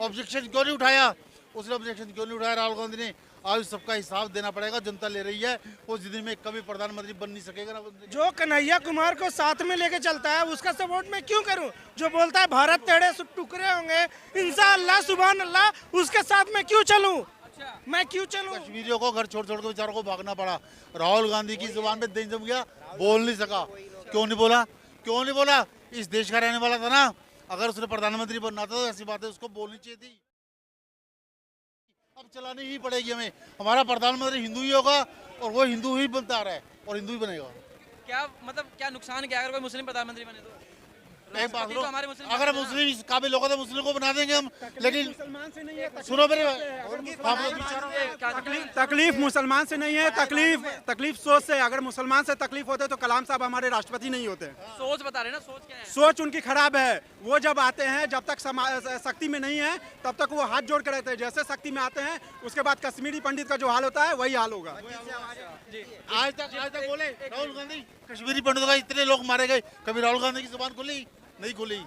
Objection क्यों नहीं उठाया? उसने ऑब्जेक्शन क्यों नहीं उठाया? राहुल गांधी ने। आज सबका हिसाब देना पड़ेगा, जनता ले रही है। वो जिंदगी में कभी प्रधानमंत्री बन नहीं सकेगा ना। जो कन्हैया कुमार को साथ में लेके चलता है उसका सपोर्ट मैं क्यों करूं? जो बोलता है भारत तेरे टुकड़े होंगे, इंशाअल्लाह सुभान अल्लाह, उसके साथ मैं क्यों चलूं? मैं क्यों चलूं? कश्मीरियों को घर छोड़ छोड़ के बेचारों को भागना पड़ा। राहुल गांधी की जुबान पे दिन जम गया, बोल नहीं सका। क्यों नहीं बोला? क्यों नहीं बोला? इस देश का रहने वाला था ना। अगर उसने प्रधानमंत्री बनना था तो ऐसी बातें उसको बोलनी चाहिए थी। अब चलानी ही पड़ेगी हमें। हमारा प्रधानमंत्री हिंदू ही होगा और वो हिंदू ही बनता आ रहा है और हिंदू ही बनेगा। क्या मतलब क्या नुकसान क्या अगर कोई मुस्लिम प्रधानमंतरी बने तो? एक बात तो सुनो, हमारे मुस्लिम अगर मुस्लिम इस काबिल लोग तो मुस्लिम को बना देंगे हम, लेकिन मुसलमान से नहीं है सुनो मेरे तकलीफ मुसलमान से नहीं है, तकलीफ सोच से। अगर मुसलमान से तकलीफ होते तो कलाम साहब हमारे राष्ट्रपति नहीं होते। सोच बता रहे ना, सोच क्या है? सोच उनकी खराब है। वो जब आते हैं, जब तक शक्ति में नहीं है तब तक वो हाथ जोड़ कर रहते हैं। जैसे शक्ति में आते हैं उसके बाद कश्मीरी पंडित का जो हाल होता है वही हाल होगा। आज तक बोले राहुल गांधी कश्मीरी पंडितों का इतने लोग मारे गए, कभी राहुल गांधी की जुबान खुली नहीं खुली।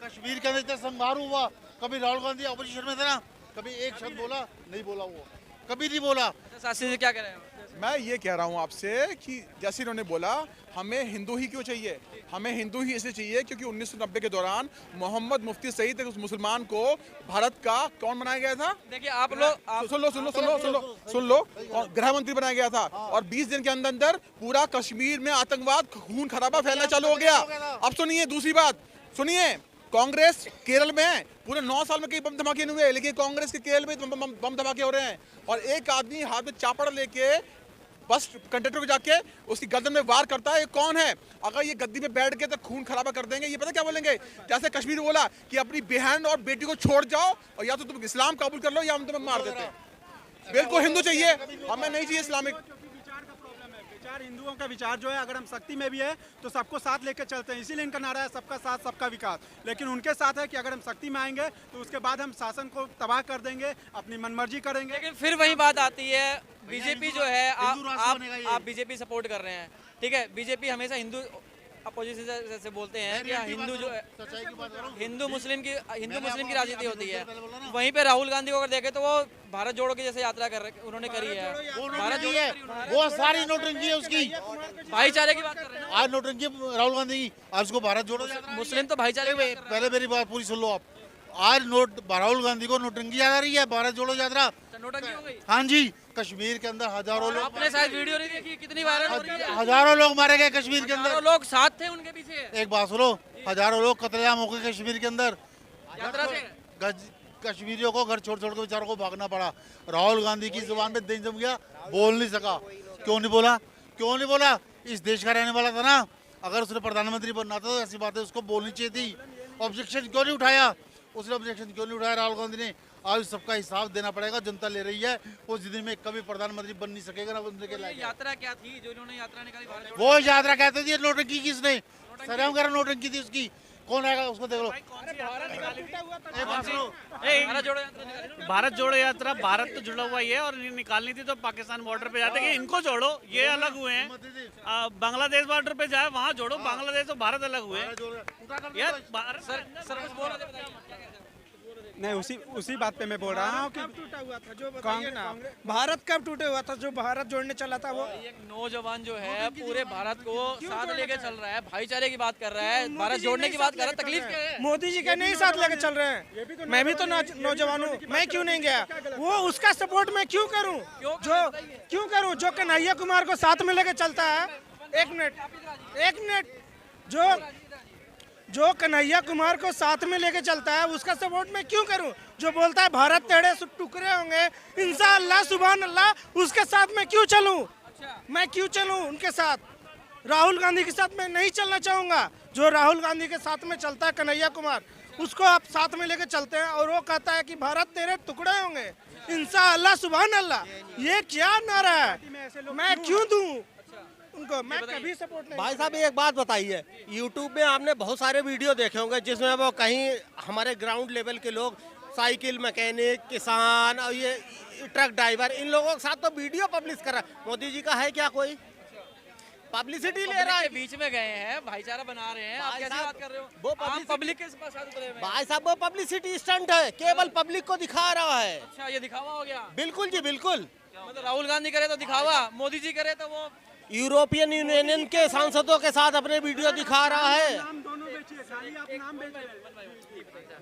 कश्मीर के अंदर इतना संहार हुआ, कभी राहुल गांधी अपोजिशन में था ना, कभी एक शब्द बोला नहीं, बोला वो कभी नहीं बोला। शास्त्री जी क्या कह रहे हैं? मैं ये कह रहा हूँ आपसे कि जैसे इन्होंने बोला हमें हिंदू ही क्यों चाहिए? हमें हिंदू ही इसलिए चाहिए क्योंकि 1990 के दौरान मोहम्मद मुफ्ती सहित एक मुसलमान को भारत का कौन बनाया गया था? देखिए आप लोग सुन लो गृह मंत्री बनाया गया था और 20 दिन के अंदर अंदर पूरा कश्मीर में आतंकवाद, खून खराबा फैलना चालू हो गया। अब सुनिए दूसरी बात, सुनिए, कांग्रेस केरल में पूरे 9 साल में कई बम धमाके नहीं हुए, लेकिन कांग्रेस के केरल में बम धमाके हो रहे हैं। और एक आदमी हाथ में चापड़ लेके बस कंडक्टर को जाके उसकी गर्दन में वार करता है। ये कौन है? अगर ये गद्दी पे बैठ के तो खून खराबा कर देंगे। ये पता क्या बोलेंगे? जैसे कश्मीर बोला कि अपनी बहन और बेटी को छोड़ जाओ और या तो तुम इस्लाम कबूल कर लो या हम तुम्हें मार देते हैं। बिल्कुल हिंदू चाहिए, हमें नहीं चाहिए इस्लामिक। विचार हिंदुओं का विचार जो है, अगर हम शक्ति में भी है तो सबको साथ लेकर चलते हैं। इसीलिए इनका नारा है सबका साथ सबका विकास। लेकिन उनके साथ है कि अगर हम शक्ति में आएंगे तो उसके बाद हम शासन को तबाह कर देंगे, अपनी मनमर्जी करेंगे। लेकिन फिर वही बात आती है, बीजेपी जो है आप बीजेपी सपोर्ट कर रहे हैं, ठीक है? बीजेपी हमेशा हिंदू अपोजिशन से बोलते हैं कि हिंदू जो है हिंदू मुस्लिम की राजनीति होती है। वहीं पे राहुल गांधी को अगर देखें तो वो भारत जोड़ो की जैसे यात्रा उन्होंने करी है। भारत जोड़ो है वो सारी नोटंकी है उसकी। भाईचारे की बात कर रहे हैं आज नोटंकी राहुल गांधी की, आज उसको भारत जोड़ो मुस्लिम तो भाईचारे की पहले मेरी बात पूरी सुन लो आप। आज राहुल गांधी को नोटंकी याद आ रही है, भारत जोड़ो यात्रा नोटंकी हो गई। हाँ जी, कश्मीर के अंदर हजारों लोग, आपने शायद वीडियो नहीं देखी, कितनी वायरल हो रही है। हजारों लोग मारे गए कश्मीर के अंदर। हजारों लोग साथ थे उनके पीछे। एक बात सुनो, हजारों लोग कत्लेआम हो गए कश्मीर के अंदर। यात्रा से कश्मीरियों को घर छोड़ छोड़ के बेचारों को भागना पड़ा। राहुल गांधी की जुबान पे दिन जम गया, बोल नहीं सका। क्यों नहीं बोला? क्यों नहीं बोला? इस देश का रहने वाला था ना। अगर उसने प्रधानमंत्री बनना था तो ऐसी बातें उसको बोलनी चाहिए थी। ऑब्जेक्शन क्यों नहीं उठाया? उसने ऑब्जेक्शन क्यों नहीं उठाया? राहुल गांधी ने। आज सबका हिसाब देना पड़ेगा, जनता ले रही है। वो जिंदगी में कभी प्रधानमंत्री बन नहीं सकेगा ना बनने के लायक। यात्रा क्या थी जो इन्होंने यात्रा निकाली भारत जोड़ो? वो यात्रा कहते थे, नोटंकी किसने? सरेआम करा नोटंकी थी उसकी। कौन आएगा उसको देख लो। भारत जोड़ो यात्रा, भारत तो जुड़ा हुआ ही है और निकालनी थी तो पाकिस्तान बॉर्डर पे जाते कि इनको जोड़ो, ये अलग हुए हैं। बांग्लादेश बॉर्डर पे जाए वहाँ जोड़ो, बांग्लादेश और भारत अलग हुए यार। नहीं, उसी बात पे मैं बोल रहा हूँ कि टूटा हुआ था जो भारत कब टूटे हुआ था? जो भारत जोड़ने चला था वो एक नौजवान जो है पूरे भारत को साथ लेके चल रहा है, भाईचारे की बात कर रहा है, भारत जोड़ने की बात कर रहा है। तकलीफ क्या है? मोदी जी का नहीं साथ लेके चल रहे हैं। मैं भी तो नौजवान हूँ, मैं क्यों नहीं गया? वो उसका सपोर्ट मैं क्यों करूँ? जो कन्हैया कुमार को साथ में लेके चलता है। एक मिनट, जो कन्हैया कुमार को साथ में लेके चलता है उसका सपोर्ट मैं क्यों करूं? जो बोलता है भारत तेरे टुकड़े होंगे, इंशाअल्लाह सुभान अल्लाह, उसके साथ मैं क्यों चलूं? मैं क्यों चलूं उनके साथ? राहुल गांधी के साथ मैं नहीं चलना चाहूंगा। जो राहुल गांधी के साथ में चलता है कन्हैया कुमार, उसको आप साथ में लेके चलते हैं और वो कहता है कि भारत तेरे टुकड़े होंगे, इंशाअल्लाह सुभान अल्लाह। ये क्या नारा है? मैं क्यों दूं उनको? मैं कभी सपोर्ट नहीं। भाई साहब एक बात बताइए, यूट्यूब में आपने बहुत सारे वीडियो देखे होंगे जिसमें वो कहीं हमारे ग्राउंड लेवल के लोग, साइकिल मैकेनिक, किसान और ये ट्रक ड्राइवर, इन लोगों के साथ तो वीडियो पब्लिश कर रहा है। मोदी जी का है क्या कोई? पब्लिसिटी ले रहा है। बीच में गए हैं, भाईचारा बना रहे हैं, आप भाई कैसी साहब, बात कर रहे हो? वो आम पब्लिक के साथ उतरे हुए हैं। भाई साहब वो पब्लिसिटी स्टंट है, केवल पब्लिक को दिखा रहा है। अच्छा, ये दिखावा हो गया। बिल्कुल जी बिल्कुल। मतलब राहुल गांधी करे तो दिखावा, मोदी जी करे तो वो यूरोपियन यूनियन के सांसदों के साथ अपने वीडियो दिखा रहा है। नाम दोनों बेचिए, खाली आप नाम बेचिए।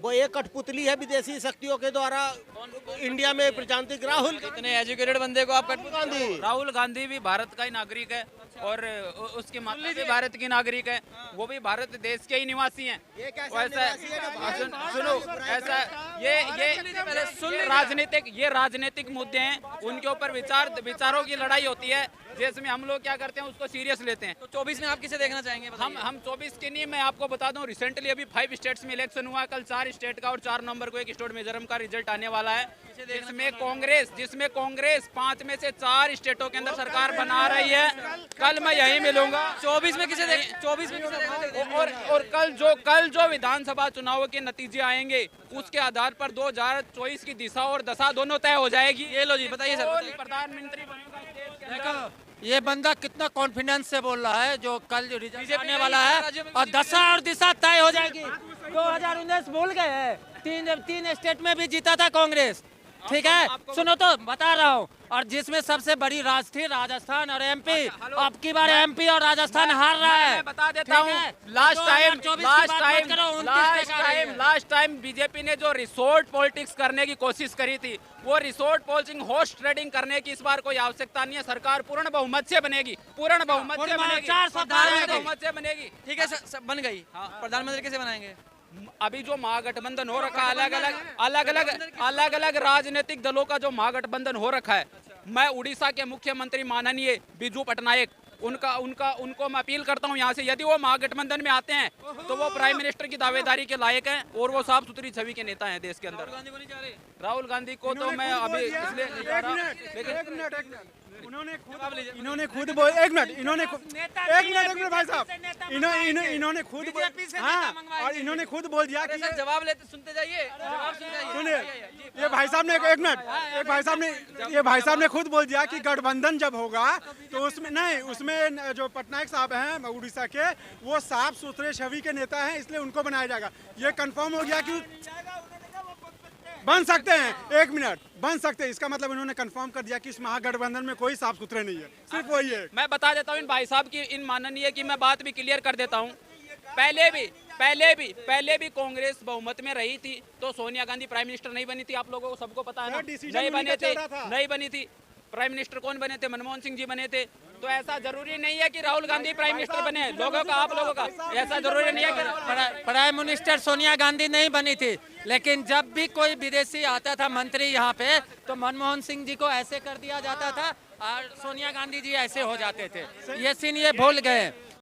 वो एक कठपुतली है विदेशी शक्तियों के द्वारा इंडिया में प्रजातांत्रिक राहुल इतने एजुकेटेड बंदे को आप गांधी। राहुल गांधी भी भारत का ही नागरिक है और उसकी माता भी भारत की नागरिक है, वो भी भारत देश के ही निवासी हैं। ये कैसा वैसा निवासी है कि भाई सुनो, ऐसा ये राजनीतिक मुद्दे हैं, उनके ऊपर विचारों की लड़ाई होती है, जिसमें हम लोग क्या करते हैं उसको सीरियस लेते हैं। तो 24 में आप किसे देखना चाहेंगे? हम 24 के नहीं, मैं आपको बता दूं रिसेंटली अभी 5 स्टेट्स में इलेक्शन हुआ, कल 4 स्टेट का और 4 नवंबर को एक स्टेट मिजोरम का रिजल्ट आने वाला है, जिसमें कांग्रेस 5 में से 4 स्टेटों के अंदर सरकार बना रही है। कल मैं यही मिलूंगा। 24 में किसे देखना? और कल जो विधानसभा चुनाव के नतीजे आएंगे उसके आधार पर 2024 की दिशा और दशा दोनों तय हो जाएगी। ये लो जी, बताइए सर, कौन प्रधानमंत्री बनेगा इस देश के अंदर। ये बंदा कितना कॉन्फिडेंस से बोल रहा है, जो कल जो रिजल्ट बीजेपी आने वाला है और दशा और दिशा तय हो जाएगी। 2019 भूल गए हैं, तीन स्टेट में भी जीता था कांग्रेस, ठीक है। सुनो तो बता रहा हूँ, और जिसमें सबसे बड़ी राज थी राजस्थान और एमपी, अब की बार एमपी और राजस्थान हार रहा है। मैं बता देता हूँ, लास्ट टाइम बीजेपी ने जो रिसोर्ट पॉलिटिक्स करने की कोशिश करी थी, वो रिसोर्ट पॉलिटिक्स हॉर्स ट्रेडिंग करने की इस बार कोई आवश्यकता नहीं है। सरकार पूर्ण बहुमत से बनेगी, पूर्ण बहुमत से बनेगी, 400 बहुमत से बनेगी। ठीक है सर, बन गई। प्रधानमंत्री कैसे बनाएंगे? अभी जो महागठबंधन हो रखा है, अलग अलग राजनीतिक दलों का जो महागठबंधन हो रखा है, मैं उड़ीसा के मुख्यमंत्री माननीय बिजू पटनायक उनको मैं अपील करता हूं यहाँ से, यदि वो महागठबंधन में आते हैं तो वो प्राइम मिनिस्टर की दावेदारी के लायक हैं और वो साफ सुथरी छवि के नेता हैं देश के अंदर। राहुल गांधी को तो मैं अभी इसलिए नहीं चाह रहा, लेकिन इन्होंने खुद बोल, एक मिनट भाई साहब, इन्होंने खुद, हाँ, और इन्होंने खुद बोल दिया कि सर जवाब लेते सुनते जाइए, जवाब सुनते जाइए। सुनिए, ये भाई साहब ने खुद बोल दिया कि गठबंधन जब होगा तो उसमें जो पटनायक साहब हैं उड़ीसा के, वो साफ सुथरे छवि के नेता हैं, इसलिए उनको बनाया जाएगा। ये कंफर्म हो गया कि बन सकते हैं, एक मिनट, बन सकते हैं। इसका मतलब इन्होंने कंफर्म कर दिया कि इस महागठबंधन में कोई साफ सुथरे नहीं है, सिर्फ वही है। मैं बता देता हूँ इन भाई साहब की, इन माननीय की मैं बात भी क्लियर कर देता हूँ। पहले भी कांग्रेस बहुमत में रही थी तो सोनिया गांधी प्राइम मिनिस्टर नहीं बनी थी, आप लोगों को सबको पता है ना, नहीं बनी थी। प्राइम मिनिस्टर कौन बने थे? मनमोहन सिंह जी बने थे। तो ऐसा जरूरी नहीं है कि राहुल गांधी प्राइम मिनिस्टर बने, आप लोगों का ऐसा जरूरी नहीं है कि प्राइम मिनिस्टर सोनिया गांधी नहीं बनी थी, लेकिन जब भी कोई विदेशी आता था मंत्री यहाँ पे तो मनमोहन सिंह जी को ऐसे कर दिया जाता था और सोनिया गांधी जी ऐसे हो जाते थे। ये सीन ये भूल गए।